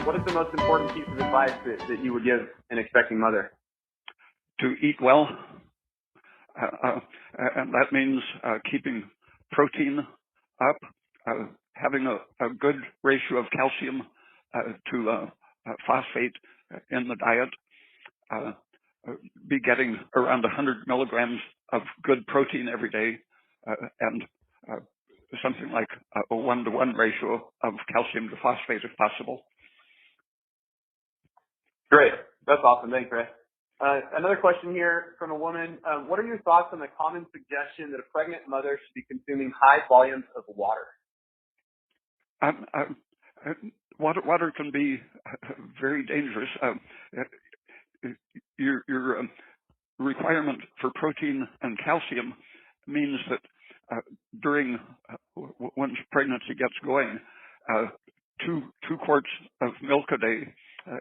what is the most important piece of advice that you would give an expecting mother? To eat well, and that means keeping protein up, having a good ratio of calcium to phosphate in the diet, be getting around 100 milligrams of good protein every day, and something like a 1-to-1 ratio of calcium to phosphate if possible. Great. That's awesome. Thanks, Ray. Another question here from a woman. What are your thoughts on the common suggestion that a pregnant mother should be consuming high volumes of water? Water can be very dangerous. Your requirement for protein and calcium means that during once pregnancy gets going, 2 quarts of milk a day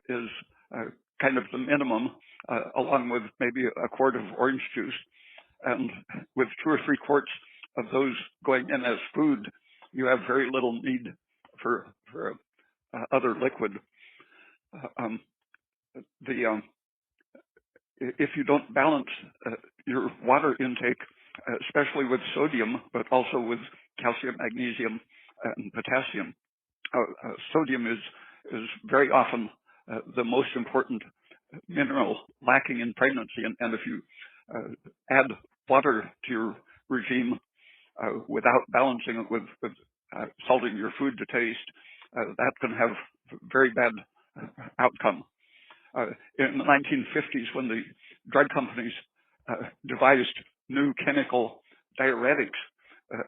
is kind of the minimum, along with maybe a quart of orange juice. And with 2 or 3 quarts of those going in as food, you have very little need for other liquid. If you don't balance your water intake, especially with sodium, but also with calcium, magnesium, and potassium, sodium is very often the most important mineral lacking in pregnancy. And if you add water to your regime without balancing it with salting your food to taste, that can have very bad outcome. In the 1950s, when the drug companies devised new chemical diuretics,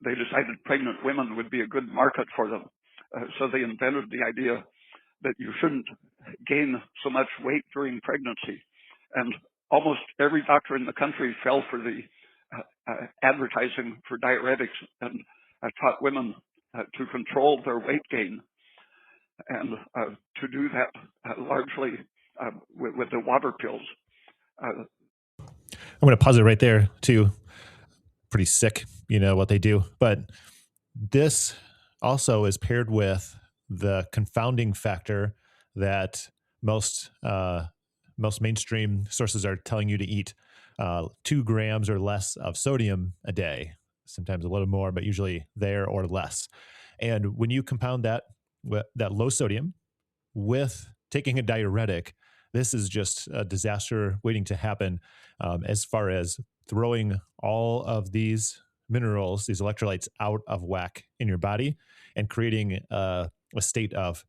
they decided pregnant women would be a good market for them. So they invented the idea that you shouldn't gain so much weight during pregnancy. And almost every doctor in the country fell for the advertising for diuretics and taught women to control their weight gain, and to do that largely with the water pills. I'm going to pause it right there too. Pretty sick, what they do. But this also is paired with the confounding factor that most mainstream sources are telling you to eat 2 grams or less of sodium a day, sometimes a little more, but usually there or less. And when you compound that low sodium with taking a diuretic, this is just a disaster waiting to happen, as far as throwing all of these minerals, these electrolytes, out of whack in your body and creating a state of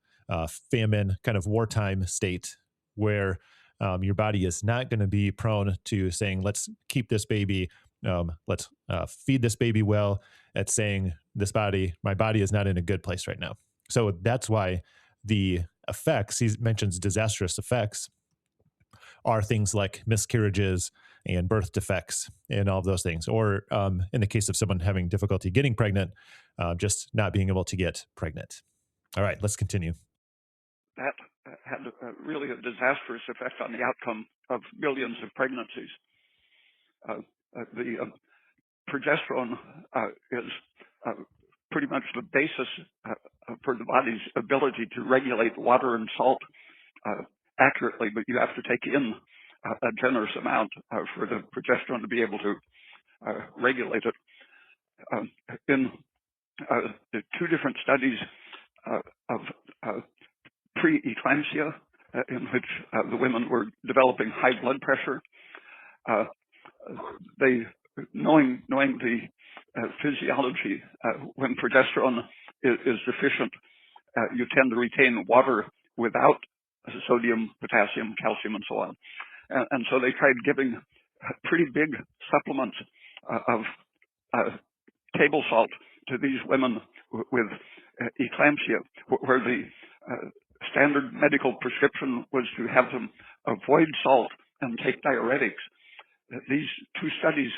famine, kind of wartime state, where your body is not going to be prone to saying, let's keep this baby, let's feed this baby well. It's saying, my body is not in a good place right now. So that's why the effects, he mentions disastrous effects, are things like miscarriages and birth defects and all of those things. Or in the case of someone having difficulty getting pregnant, just not being able to get pregnant. All right, let's continue. That had really a disastrous effect on the outcome of millions of pregnancies. The progesterone is pretty much the basis for the body's ability to regulate water and salt accurately, but you have to take in a generous amount for the progesterone to be able to regulate it. In the 2 different studies of pre-eclampsia, in which the women were developing high blood pressure, they, knowing the physiology, when progesterone is deficient, you tend to retain water without sodium, potassium, calcium, and so on. And so they tried giving pretty big supplements of table salt to these women with eclampsia, where the standard medical prescription was to have them avoid salt and take diuretics. These 2 studies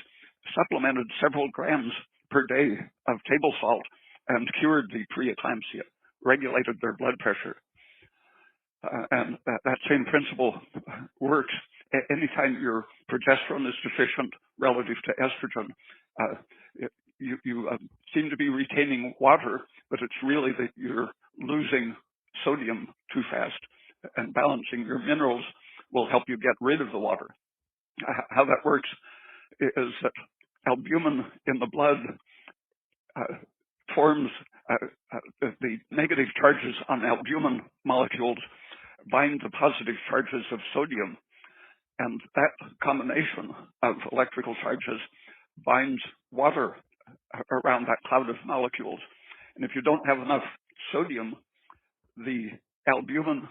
supplemented several grams per day of table salt and cured the preeclampsia, regulated their blood pressure. And that same principle works anytime your progesterone is deficient relative to estrogen. You seem to be retaining water, but it's really that you're losing sodium too fast. and balancing your minerals will help you get rid of the water. How that works is that albumin in the blood forms the negative charges on albumin molecules bind the positive charges of sodium, and that combination of electrical charges binds water around that cloud of molecules. And if you don't have enough sodium, the albumin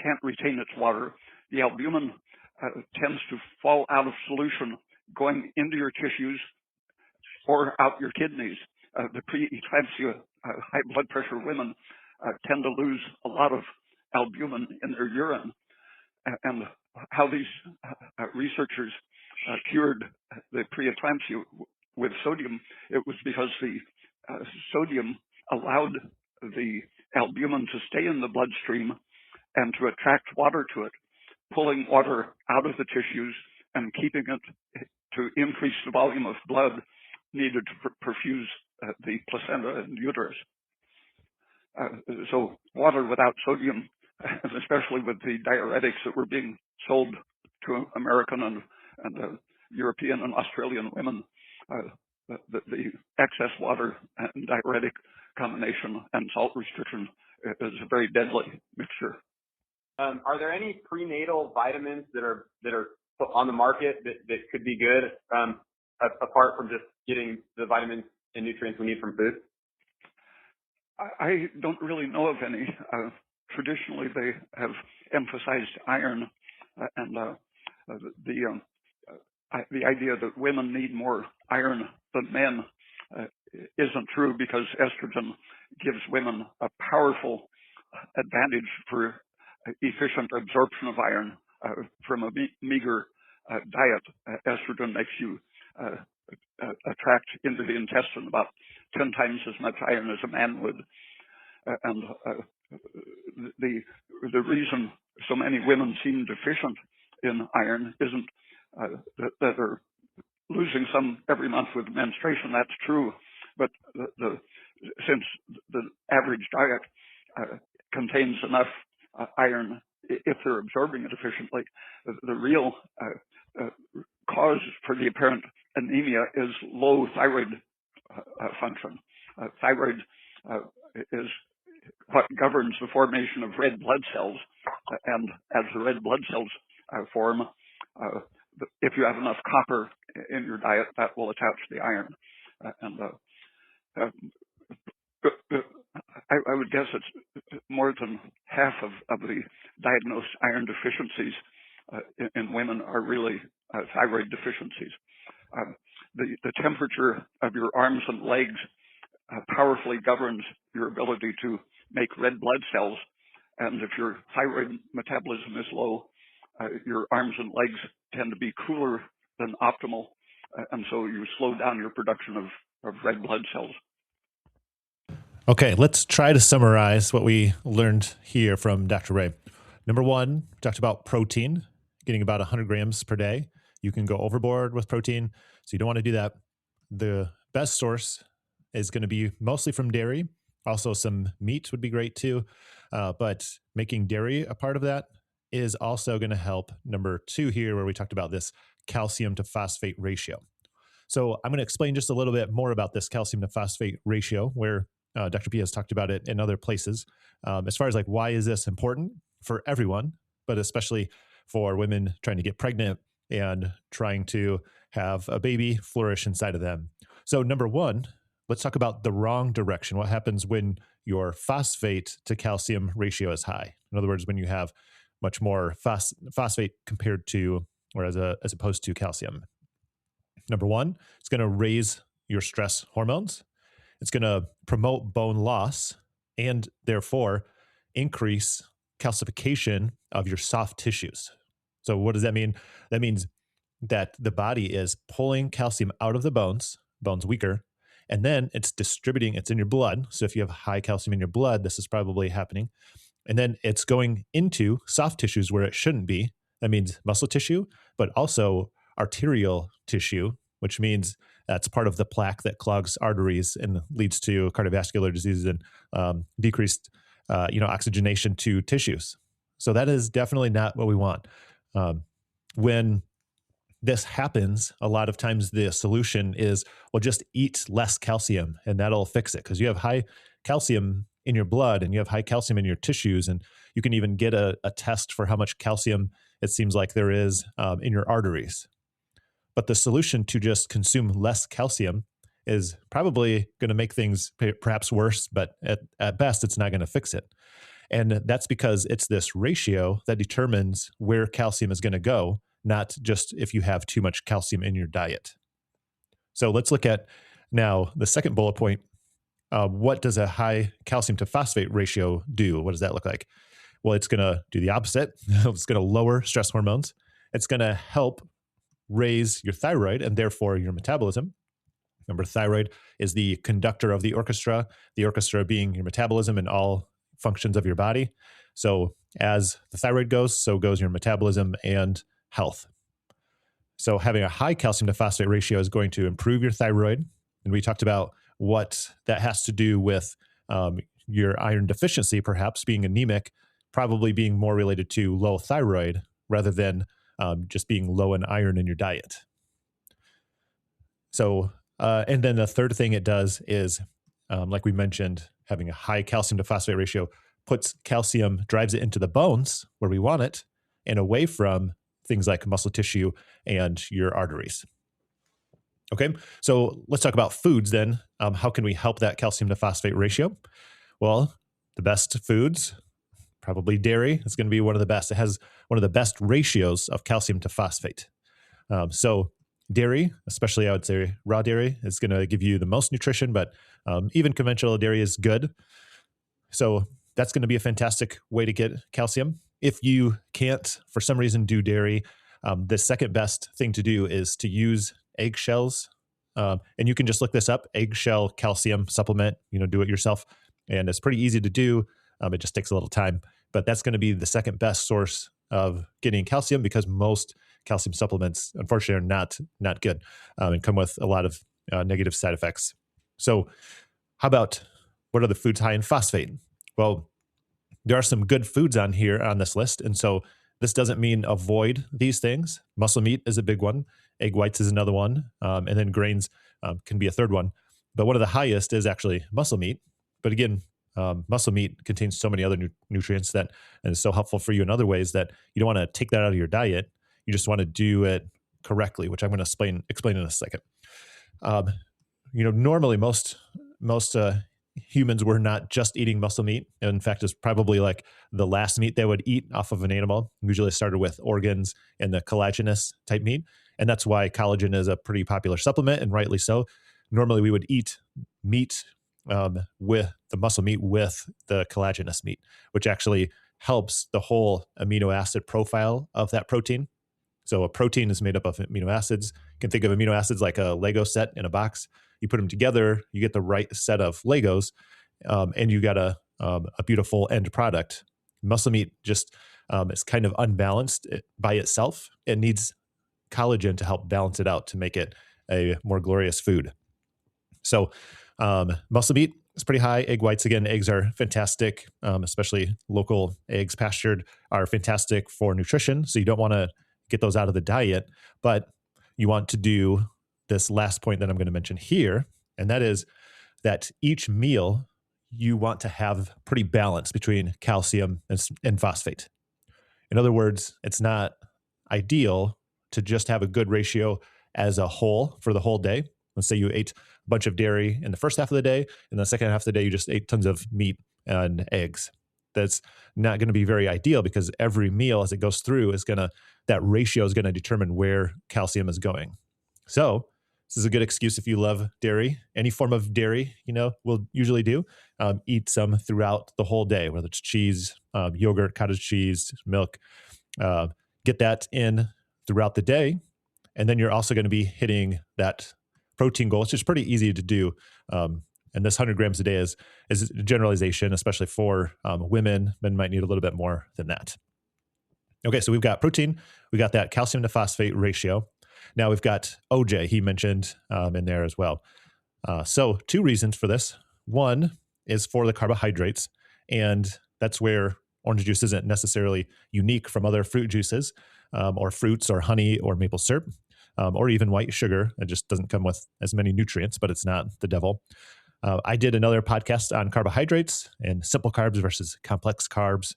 can't retain its water. The albumin tends to fall out of solution, going into your tissues or out your kidneys. The pre-eclampsia, high blood pressure women tend to lose a lot of albumin in their urine. And how these researchers cured the preeclampsia with sodium, it was because the sodium allowed the albumin to stay in the bloodstream and to attract water to it, pulling water out of the tissues and keeping it to increase the volume of blood needed to perfuse the placenta and uterus. So water without sodium, and especially with the diuretics that were being sold to American and European and Australian women, the excess water and diuretic combination and salt restriction is a very deadly mixture. Are there any prenatal vitamins that are put on the market that could be good, apart from just getting the vitamins and nutrients we need from food? I don't really know of any. Traditionally, they have emphasized iron, and the idea that women need more iron than men isn't true, because estrogen gives women a powerful advantage for efficient absorption of iron from a meager diet. Estrogen makes you attract into the intestine about 10 times as much iron as a man would. And the reason so many women seem deficient in iron isn't that they're losing some every month with menstruation. That's true, but since the average diet contains enough iron, if they're absorbing it efficiently, the real cause for the apparent anemia is low thyroid function. Thyroid is what governs the formation of red blood cells, and as the red blood cells form, if you have enough copper in your diet, that will attach the iron. I would guess it's more than half of the diagnosed iron deficiencies in women are really thyroid deficiencies. The temperature of your arms and legs powerfully governs your ability to make red blood cells, and if your thyroid metabolism is low, your arms and legs tend to be cooler than optimal, and so you slow down your production of red blood cells. Okay, let's try to summarize what we learned here from Dr. Ray. Number one, we talked about protein, getting about 100 grams per day. You can go overboard with protein, so you don't want to do that. The best source is going to be mostly from dairy. Also, some meat would be great too, but making dairy a part of that is also going to help. Number two here, where we talked about this calcium to phosphate ratio. So I'm going to explain just a little bit more about this calcium to phosphate ratio, where Dr. P has talked about it in other places. As far as like, why is this important for everyone, but especially for women trying to get pregnant and trying to have a baby flourish inside of them. So number one, let's talk about the wrong direction. What happens when your phosphate to calcium ratio is high? In other words, when you have much more phosphate compared to, or as opposed to calcium. Number one, it's going to raise your stress hormones. It's going to promote bone loss and therefore increase calcification of your soft tissues. So what does that mean? That means that the body is pulling calcium out of the bones weaker, and then it's distributing, it's in your blood. So if you have high calcium in your blood, this is probably happening. And then it's going into soft tissues where it shouldn't be. That means muscle tissue, but also arterial tissue, which means that's part of the plaque that clogs arteries and leads to cardiovascular diseases and decreased oxygenation to tissues. So that is definitely not what we want. When this happens, a lot of times the solution is, well, just eat less calcium and that'll fix it, because you have high calcium in your blood and you have high calcium in your tissues. And you can even get a test for how much calcium it seems like there is in your arteries. But the solution to just consume less calcium is probably going to make things perhaps worse, but at best, it's not going to fix it. And that's because it's this ratio that determines where calcium is going to go, not just if you have too much calcium in your diet. So let's look at now the second bullet point. What does a high calcium to phosphate ratio do? What does that look like? Well, it's going to do the opposite. It's going to lower stress hormones. It's going to help raise your thyroid and therefore your metabolism. Remember, thyroid is the conductor of the orchestra being your metabolism and all functions of your body. So as the thyroid goes, so goes your metabolism and health. So having a high calcium to phosphate ratio is going to improve your thyroid. And we talked about what that has to do with your iron deficiency, perhaps being anemic, probably being more related to low thyroid rather than just being low in iron in your diet. So, and then the third thing it does is, like we mentioned, having a high calcium to phosphate ratio puts calcium, drives it into the bones where we want it and away from things like muscle tissue and your arteries. Okay, so let's talk about foods then. How can we help that calcium to phosphate ratio? Well, the best foods, probably dairy, is going to be one of the best. It has one of the best ratios of calcium to phosphate. So dairy, especially I would say raw dairy, is going to give you the most nutrition, but even conventional dairy is good. So that's going to be a fantastic way to get calcium. If you can't, for some reason, do dairy, the second best thing to do is to use eggshells. And you can just look this up, eggshell calcium supplement, do it yourself. And it's pretty easy to do. It just takes a little time, but that's going to be the second best source of getting calcium, because most calcium supplements, unfortunately, are not good and come with a lot of negative side effects. So how about, what are the foods high in phosphate? Well, there are some good foods on here on this list. And so this doesn't mean avoid these things. Muscle meat is a big one. Egg whites is another one. And then grains can be a third one. But one of the highest is actually muscle meat. But again, muscle meat contains so many other nutrients that, and is so helpful for you in other ways, that you don't want to take that out of your diet. You just want to do it correctly, which I'm going to explain in a second. Normally most humans were not just eating muscle meat. In fact, it's probably like the last meat they would eat off of an animal. Usually started with organs and the collagenous type meat. And that's why collagen is a pretty popular supplement, and rightly so. Normally we would eat meat with the muscle meat with the collagenous meat, which actually helps the whole amino acid profile of that protein. So a protein is made up of amino acids. You can think of amino acids like a Lego set in a box. You put them together, you get the right set of Legos, and you got a beautiful end product. Muscle meat just is kind of unbalanced by itself. It needs collagen to help balance it out to make it a more glorious food. So muscle meat is pretty high. Egg whites, again, eggs are fantastic, especially local eggs pastured are fantastic for nutrition. So you don't want to get those out of the diet, but you want to do this last point that I'm going to mention here. And that is that each meal you want to have pretty balance between calcium and phosphate. In other words, it's not ideal to just have a good ratio as a whole for the whole day. Let's say you ate a bunch of dairy in the first half of the day, and the second half of the day, you just ate tons of meat and eggs. That's not going to be very ideal, because every meal as it goes through that ratio is going to determine where calcium is going. So this is a good excuse if you love dairy. Any form of dairy, we'll usually do. Eat some throughout the whole day, whether it's cheese, yogurt, cottage cheese, milk. Get that in throughout the day. And then you're also going to be hitting that protein goal. It's just pretty easy to do. And this 100 grams a day is a generalization, especially for women. Men might need a little bit more than that. Okay, so we've got protein. We got that calcium to phosphate ratio. Now we've got OJ, he mentioned in there as well. So two reasons for this. One is for the carbohydrates, and that's where orange juice isn't necessarily unique from other fruit juices or fruits or honey or maple syrup or even white sugar. It just doesn't come with as many nutrients, but it's not the devil. I did another podcast on carbohydrates and simple carbs versus complex carbs,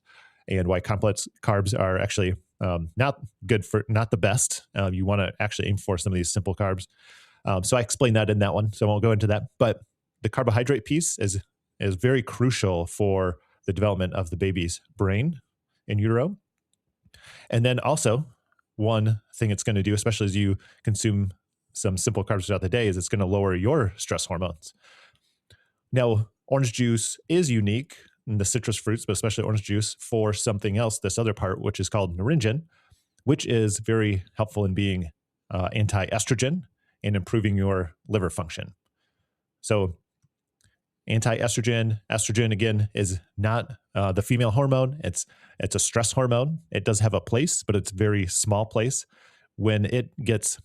and why complex carbs are actually not good for, not the best. You want to actually aim for some of these simple carbs. So I explained that in that one, so I won't go into that. But the carbohydrate piece is very crucial for the development of the baby's brain in utero. And then also, one thing it's going to do, especially as you consume some simple carbs throughout the day, is it's going to lower your stress hormones. Now, orange juice is unique in the citrus fruits, but especially orange juice, for something else, this other part, which is called neuringin, which is very helpful in being anti-estrogen and improving your liver function. So anti-estrogen, estrogen, again, is not the female hormone. It's a stress hormone. It does have a place, but it's a very small place. When it gets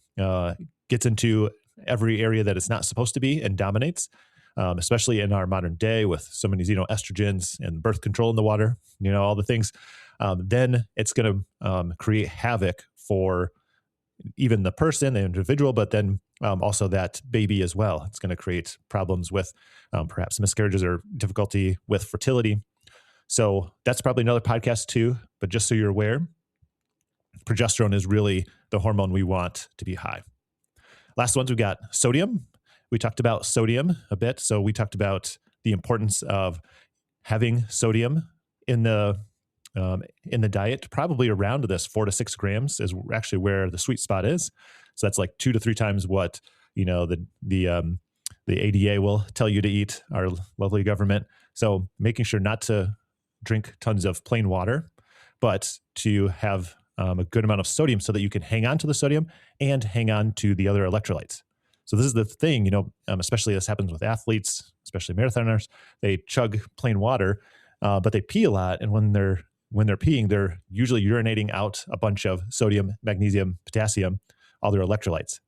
into every area that it's not supposed to be and dominates, especially in our modern day with so many xenoestrogens and birth control in the water, all the things, then it's going to create havoc for even the person, the individual, but then also that baby as well. It's going to create problems with perhaps miscarriages or difficulty with fertility. So that's probably another podcast too. But just so you're aware, progesterone is really the hormone we want to be high. Last ones, we got sodium. We talked about sodium a bit. So we talked about the importance of having sodium in the diet. Probably around this 4 to 6 grams is actually where the sweet spot is. So that's like 2 to 3 times what the ADA will tell you to eat, our lovely government. So making sure not to drink tons of plain water, but to have a good amount of sodium so that you can hang on to the sodium and hang on to the other electrolytes. So this is the thing, especially this happens with athletes, especially marathoners. They chug plain water, but they pee a lot. And when they're peeing, they're usually urinating out a bunch of sodium, magnesium, potassium, all their electrolytes.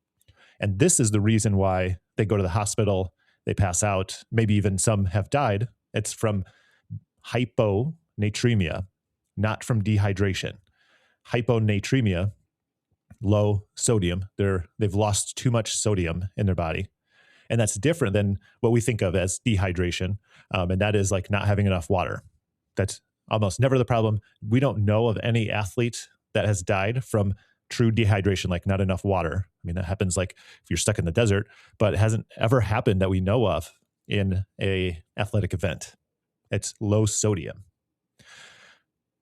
And this is the reason why they go to the hospital, they pass out, maybe even some have died. It's from hyponatremia, not from dehydration. Hyponatremia, low sodium. They've lost too much sodium in their body. And that's different than what we think of as dehydration. And that is like not having enough water. That's almost never the problem. We don't know of any athlete that has died from true dehydration, like not enough water. I mean, that happens like if you're stuck in the desert, but it hasn't ever happened that we know of in a athletic event. It's low sodium.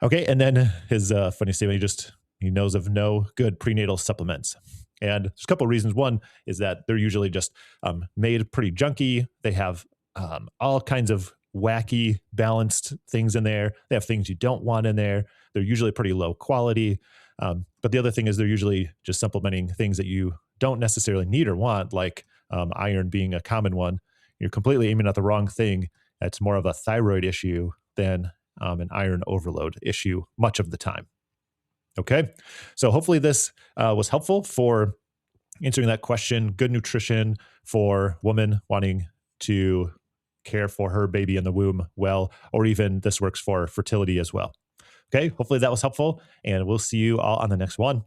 Okay, and then his funny statement, he knows of no good prenatal supplements. And there's a couple of reasons. One is that they're usually just made pretty junky. They have all kinds of wacky, balanced things in there. They have things you don't want in there. They're usually pretty low quality. But the other thing is they're usually just supplementing things that you don't necessarily need or want, like iron being a common one. You're completely aiming at the wrong thing. It's more of a thyroid issue than an iron overload issue much of the time. Okay, so hopefully this was helpful for answering that question. Good nutrition for women wanting to care for her baby in the womb well, or even this works for fertility as well. Okay, hopefully that was helpful, and we'll see you all on the next one.